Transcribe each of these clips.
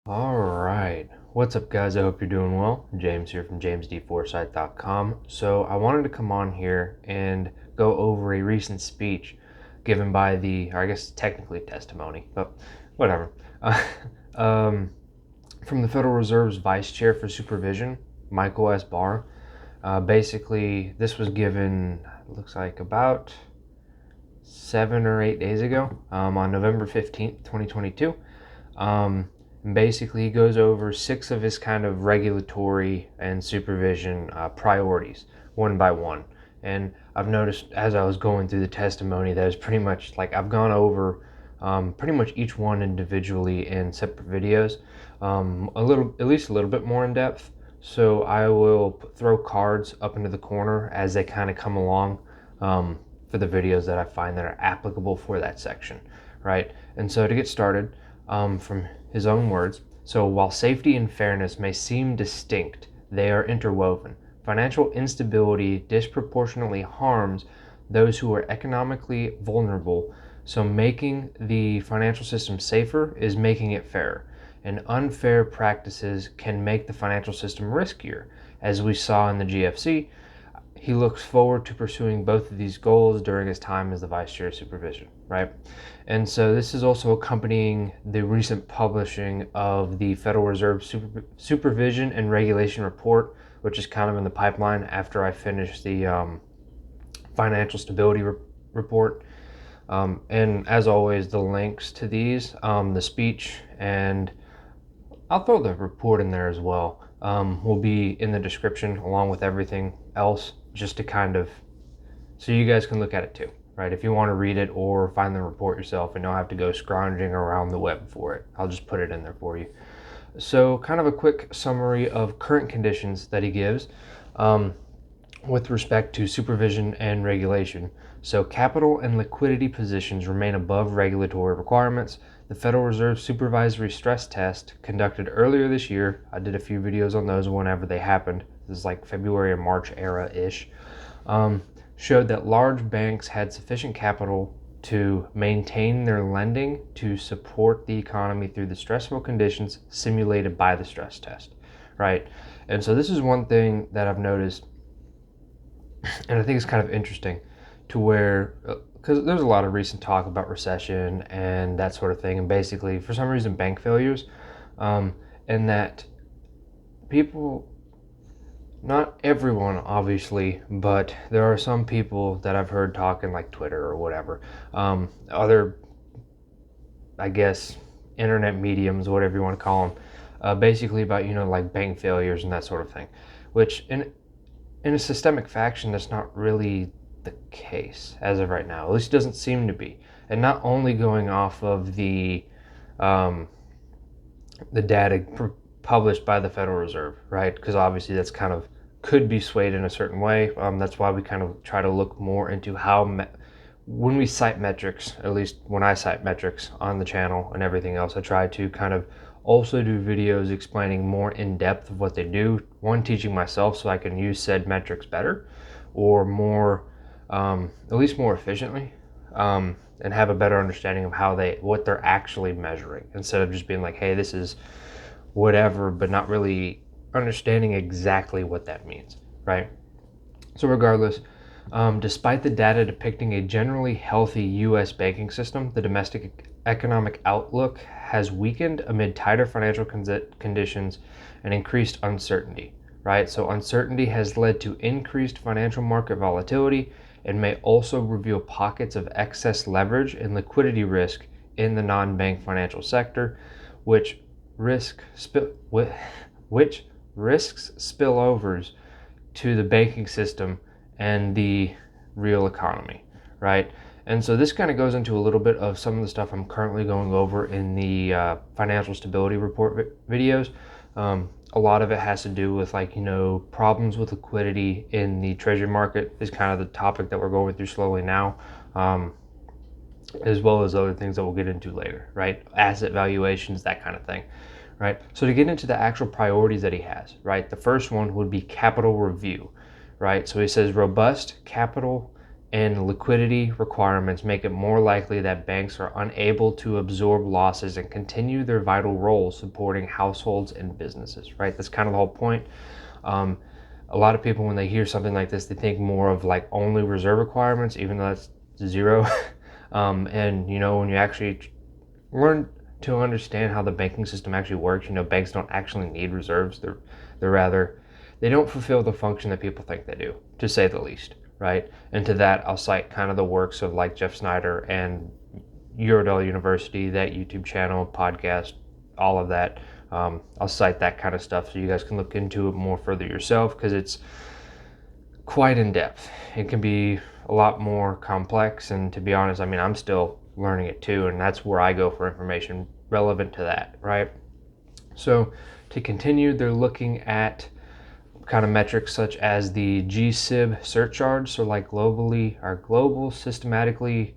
All right. What's up, guys? I hope you're doing well. James here from jamesdforsythe.com. So I wanted to come on here and go over a recent speech given by or I guess technically testimony, but whatever. Uh, um, from the Federal Reserve's Vice Chair for Supervision, Michael S. Barr. Basically, this was given, looks like about 7 or 8 days ago, on November 15th, 2022. And basically, he goes over 6 of his kind of regulatory and supervision priorities, one by one. And I've noticed as I was going through the testimony that it's pretty much like I've gone over pretty much each one individually in separate videos, at least a little bit more in depth. So I will throw cards up into the corner as they kind of come along, for the videos that I find that are applicable for that section, right? And so to get started, from his own words, so while safety and fairness may seem distinct, they are interwoven. Financial instability disproportionately harms those who are economically vulnerable, so making the financial system safer is making it fairer. And unfair practices can make the financial system riskier. As we saw in the GFC, he looks forward to pursuing both of these goals during his time as the Vice Chair of Supervision, right? And so this is also accompanying the recent publishing of the Federal Reserve Supervision and Regulation report, which is kind of in the pipeline after I finish the financial stability report. And as always, the links to these, the speech, and I'll throw the report in there as well, will be in the description along with everything else, just to kind of, so you guys can look at it too, right? If you want to read it or find the report yourself and don't have to go scrounging around the web for it, I'll just put it in there for you. So kind of a quick summary of current conditions that he gives with respect to supervision and regulation. So capital and liquidity positions remain above regulatory requirements. The Federal Reserve Supervisory Stress Test conducted earlier this year, I did a few videos on those whenever they happened, this is like February or March era-ish, showed that large banks had sufficient capital to maintain their lending to support the economy through the stressful conditions simulated by the stress test, right? And so this is one thing that I've noticed, and I think it's kind of interesting, to where, because there's a lot of recent talk about recession and that sort of thing, and basically for some reason bank failures, and that people, not everyone obviously, but there are some people that I've heard talking like Twitter or whatever, other, I guess, internet mediums, whatever you want to call them, basically about, like bank failures and that sort of thing, which in a systemic fashion, that's not really the case as of right now. At least it doesn't seem to be. And not only going off of the data published by the Federal Reserve, right? Because obviously that's kind of could be swayed in a certain way. That's why we kind of try to look more into how when we cite metrics, at least when I cite metrics on the channel and everything else, I try to kind of also do videos explaining more in depth of what they do. One, teaching myself so I can use said metrics better or more, at least more efficiently, and have a better understanding of what they're actually measuring, instead of just being like, hey, this is whatever, but not really understanding exactly what that means, right? So regardless, despite the data depicting a generally healthy U.S. banking system, the domestic economic outlook has weakened amid tighter financial conditions and increased uncertainty, right? So uncertainty has led to increased financial market volatility and may also reveal pockets of excess leverage and liquidity risk in the non-bank financial sector, which risks spillovers to the banking system and the real economy, right? And so this kind of goes into a little bit of some of the stuff I'm currently going over in the financial stability report videos. A lot of it has to do with problems with liquidity in the treasury market is kind of the topic that we're going through slowly now, as well as other things that we'll get into later, right? Asset valuations, that kind of thing, right? So to get into the actual priorities that he has, right? The first one would be capital review, right? So he says robust capital and liquidity requirements make it more likely that banks are unable to absorb losses and continue their vital role supporting households and businesses, right? That's kind of the whole point. A lot of people, when they hear something like this, they think more of like only reserve requirements, even though that's zero. And when you actually learn to understand how the banking system actually works, banks don't actually need reserves. They're rather, they don't fulfill the function that people think they do, to say the least, right? And to that, I'll cite kind of the works of like Jeff Snyder and Eurodell University, that YouTube channel, podcast, all of that. I'll cite that kind of stuff so you guys can look into it more further yourself, because it's quite in depth. It can be a lot more complex, and to be honest, I'm still learning it too, and that's where I go for information relevant to that, right? So to continue, they're looking at kind of metrics such as the GSIB surcharge, so like global systematically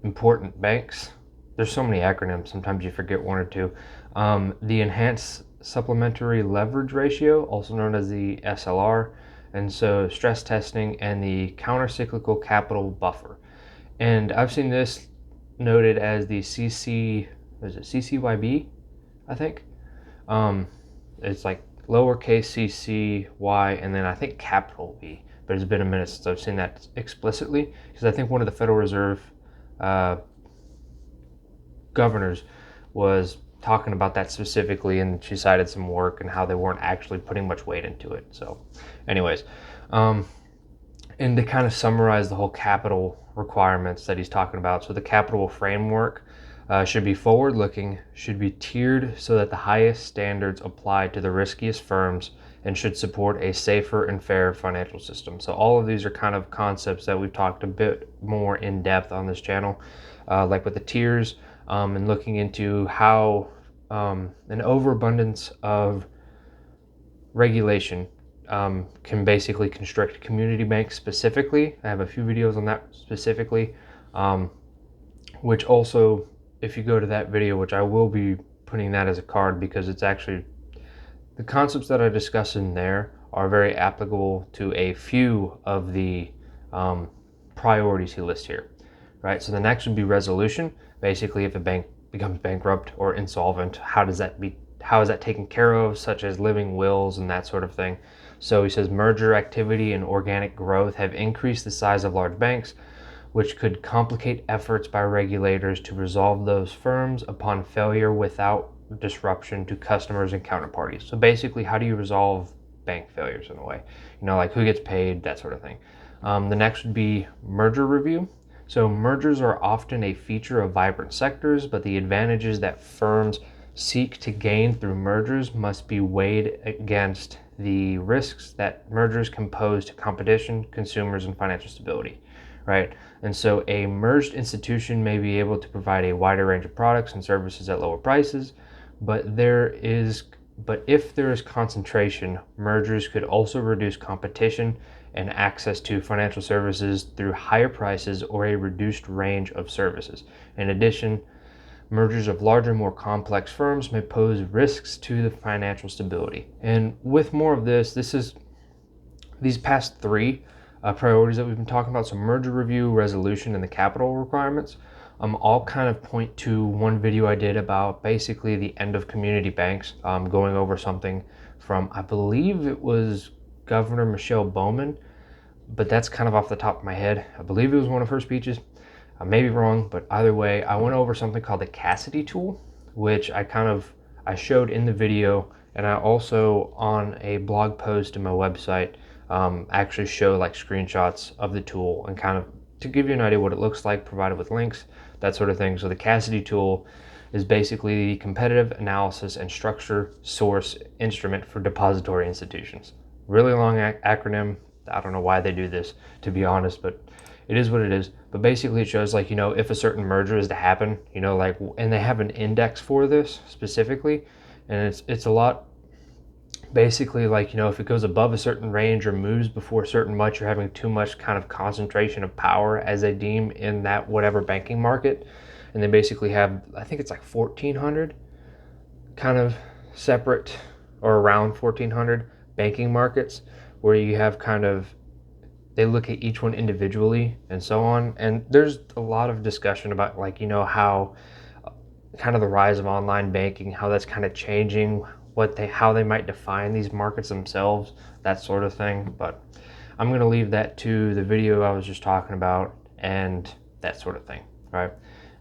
important banks. There's so many acronyms, sometimes you forget one or two. The enhanced supplementary leverage ratio, also known as the SLR, and so stress testing, and the countercyclical capital buffer. And I've seen this noted as the CCYB, I think. It's like lowercase CCY and then I think capital B, but it's been a minute since I've seen that explicitly, because I think one of the Federal Reserve governors was talking about that specifically, and she cited some work and how they weren't actually putting much weight into it. So anyways, and to kind of summarize the whole capital requirements that he's talking about, so the capital framework should be forward-looking, should be tiered so that the highest standards apply to the riskiest firms, and should support a safer and fair financial system. So all of these are kind of concepts that we've talked a bit more in depth on this channel, like with the tiers, and looking into how an overabundance of regulation can basically constrict community banks specifically. I have a few videos on that specifically, which also, if you go to that video, which I will be putting that as a card, because it's actually, the concepts that I discuss in there are very applicable to a few of the priorities he lists here, right? So the next would be resolution. Basically, if a bank becomes bankrupt or insolvent, how is that taken care of, such as living wills and that sort of thing. So he says merger activity and organic growth have increased the size of large banks, which could complicate efforts by regulators to resolve those firms upon failure without disruption to customers and counterparties. So basically, how do you resolve bank failures in a way? Like who gets paid, that sort of thing. The next would be merger review. So mergers are often a feature of vibrant sectors, but the advantages that firms seek to gain through mergers must be weighed against the risks that mergers can pose to competition, consumers, and financial stability, right? And so a merged institution may be able to provide a wider range of products and services at lower prices, but if there is concentration, mergers could also reduce competition and access to financial services through higher prices or a reduced range of services. In addition, mergers of larger, more complex firms may pose risks to the financial stability. And with more of this is these past three priorities that we've been talking about, so merger review, resolution, and the capital requirements, all kind of point to one video I did about basically the end of community banks, going over something from, I believe it was Governor Michelle Bowman, but that's kind of off the top of my head. I believe it was one of her speeches. I may be wrong, but either way, I went over something called the Cassidy tool, which I showed in the video, and I also on a blog post in my website actually show like screenshots of the tool and kind of to give you an idea what it looks like, provided with links, that sort of thing. So the Cassidy tool is basically the competitive analysis and structure source instrument for depository institutions. Really long acronym. I don't know why they do this, to be honest, but it is what it is. But basically it shows like, if a certain merger is to happen, and they have an index for this specifically, and it's a lot basically like, if it goes above a certain range or moves before a certain much, you're having too much kind of concentration of power as they deem in that whatever banking market. And they basically have, I think it's like 1,400 kind of separate, or around 1,400 banking markets, where you have kind of they look at each one individually and so on. And there's a lot of discussion about, like, how kind of the rise of online banking, how that's kind of changing how they might define these markets themselves, that sort of thing. But I'm going to leave that to the video I was just talking about and that sort of thing, right?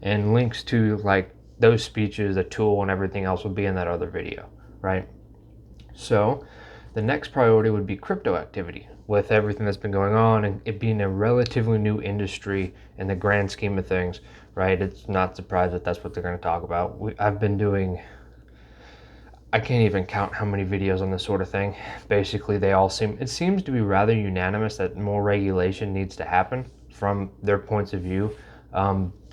And links to like those speeches, a tool, and everything else will be in that other video, right? So the next priority would be crypto activity. With everything that's been going on and it being a relatively new industry in the grand scheme of things, right? It's not surprised that that's what they're going to talk about. I've been doing, I can't even count how many videos on this sort of thing. Basically, it seems to be rather unanimous that more regulation needs to happen from their points of view.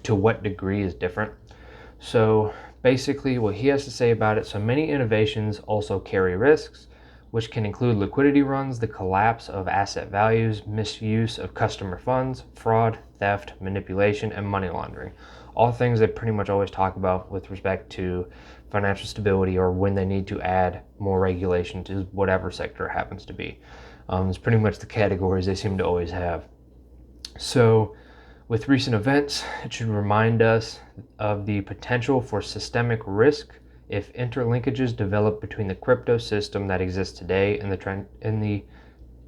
To what degree is different. So basically what he has to say about it: so many innovations also carry risks, which can include liquidity runs, the collapse of asset values, misuse of customer funds, fraud, theft, manipulation, and money laundering. All things they pretty much always talk about with respect to financial stability, or when they need to add more regulation to whatever sector it happens to be. It's pretty much the categories they seem to always have. So with recent events, it should remind us of the potential for systemic risk if interlinkages develop between the crypto system that exists today and the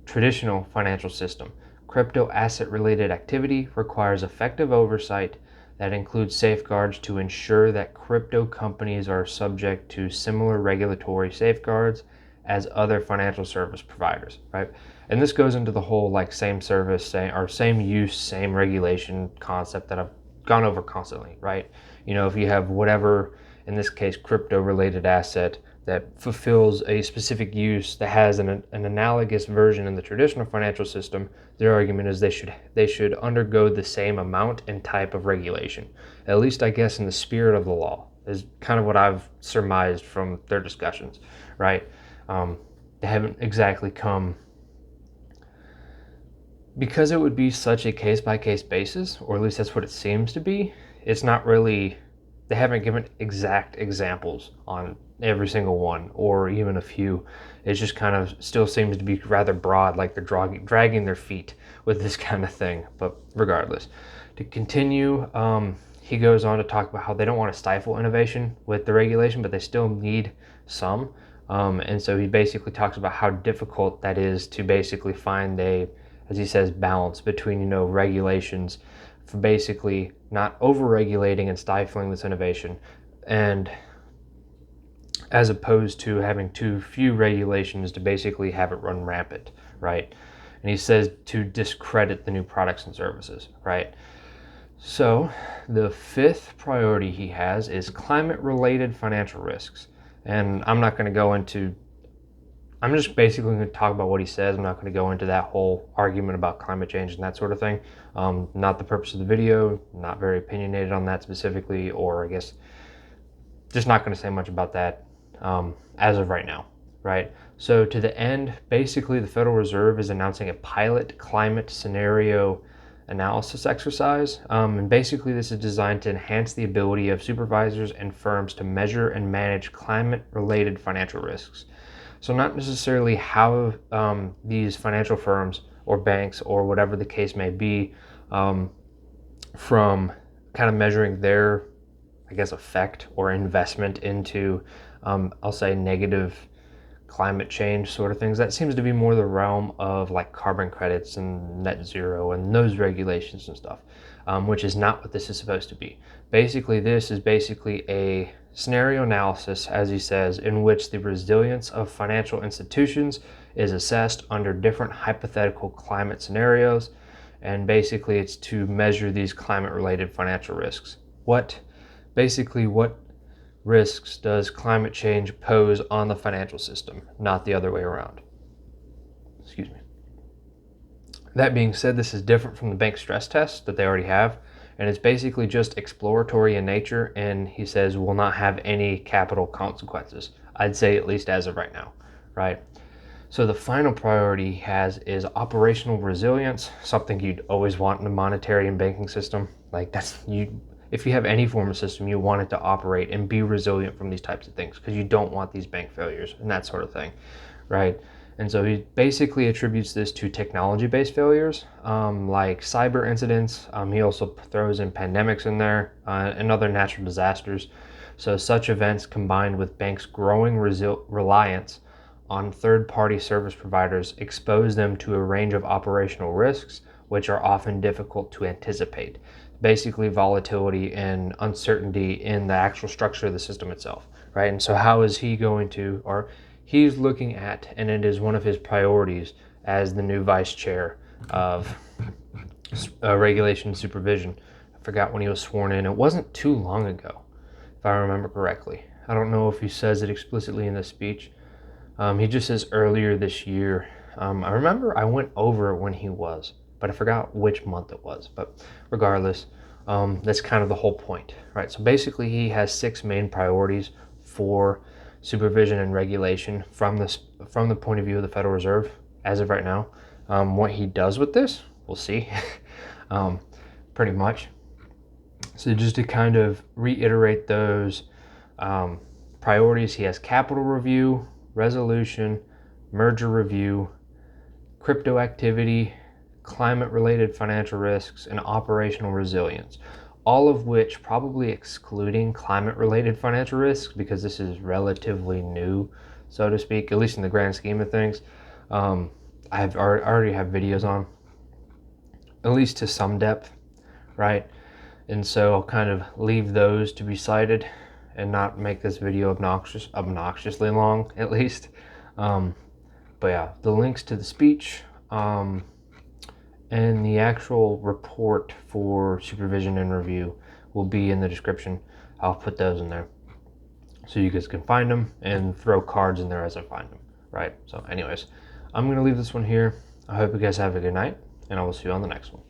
traditional financial system. Crypto asset-related activity requires effective oversight that includes safeguards to ensure that crypto companies are subject to similar regulatory safeguards as other financial service providers, right? And this goes into the whole like same service, same use, same regulation concept that I've gone over constantly, right? If you have whatever, in this case, crypto related asset that fulfills a specific use that has an analogous version in the traditional financial system, their argument is they should undergo the same amount and type of regulation, at least I guess in the spirit of the law, is kind of what I've surmised from their discussions, right? They haven't exactly come, because it would be such a case-by-case basis, or at least that's what it seems to be. It's not really, they haven't given exact examples on every single one, or even a few. It just kind of still seems to be rather broad, like they're dragging their feet with this kind of thing. But regardless, to continue, he goes on to talk about how they don't want to stifle innovation with the regulation, but they still need some. And so he basically talks about how difficult that is to basically find as he says, balance between, regulations for basically not over-regulating and stifling this innovation, and as opposed to having too few regulations to basically have it run rampant, right? And he says to discredit the new products and services, right? So the fifth priority he has is climate-related financial risks. And I'm just basically going to talk about what he says. I'm not going to go into that whole argument about climate change and that sort of thing. Not the purpose of the video, not very opinionated on that specifically, or I guess just not going to say much about that as of right now, right? So to the end, basically the Federal Reserve is announcing a pilot climate scenario analysis exercise. And basically this is designed to enhance the ability of supervisors and firms to measure and manage climate-related financial risks. So not necessarily how these financial firms or banks or whatever the case may be, from kind of measuring their, I guess, effect or investment into, I'll say, negative climate change sort of things. That seems to be more the realm of like carbon credits and net zero and those regulations and stuff, which is not what this is supposed to be. Basically, this is basically a scenario analysis, as he says, in which the resilience of financial institutions is assessed under different hypothetical climate scenarios. And basically it's to measure these climate-related financial risks. What risks does climate change pose on the financial system, not the other way around? Excuse me. That being said, this is different from the bank stress test that they already have, and it's basically just exploratory in nature, and he says will not have any capital consequences. I'd say at least as of right now, right? So the final priority he has is operational resilience, something you'd always want in a monetary and banking system. Like if you have any form of system, you want it to operate and be resilient from these types of things, because you don't want these bank failures and that sort of thing, right? And so he basically attributes this to technology-based failures, like cyber incidents. He also throws in pandemics in there and other natural disasters. So such events combined with banks' growing reliance on third-party service providers expose them to a range of operational risks, which are often difficult to anticipate. Basically, volatility and uncertainty in the actual structure of the system itself, right? And so how is he going to, or he's looking at, and it is one of his priorities as the new vice chair of regulation and supervision. I forgot when he was sworn in. It wasn't too long ago, if I remember correctly. I don't know if he says it explicitly in the speech. He just says earlier this year. I remember I went over when he was, but I forgot which month it was. But regardless, that's kind of the whole point, right? So basically, he has 6 main priorities for supervision and regulation from the point of view of the Federal Reserve as of right now. What he does with this, we'll see, pretty much. So just to kind of reiterate those priorities, he has capital review, resolution, merger review, crypto activity, climate-related financial risks, and operational resilience. All of which probably excluding climate-related financial risks, because this is relatively new, so to speak, at least in the grand scheme of things. I already have videos on, at least to some depth, right? And so I'll kind of leave those to be cited and not make this video obnoxiously long, at least. But yeah, the links to the speech and the actual report for supervision and review will be in the description. I'll put those in there so you guys can find them and throw cards in there as I find them, right? So anyways, I'm going to leave this one here. I hope you guys have a good night, and I will see you on the next one.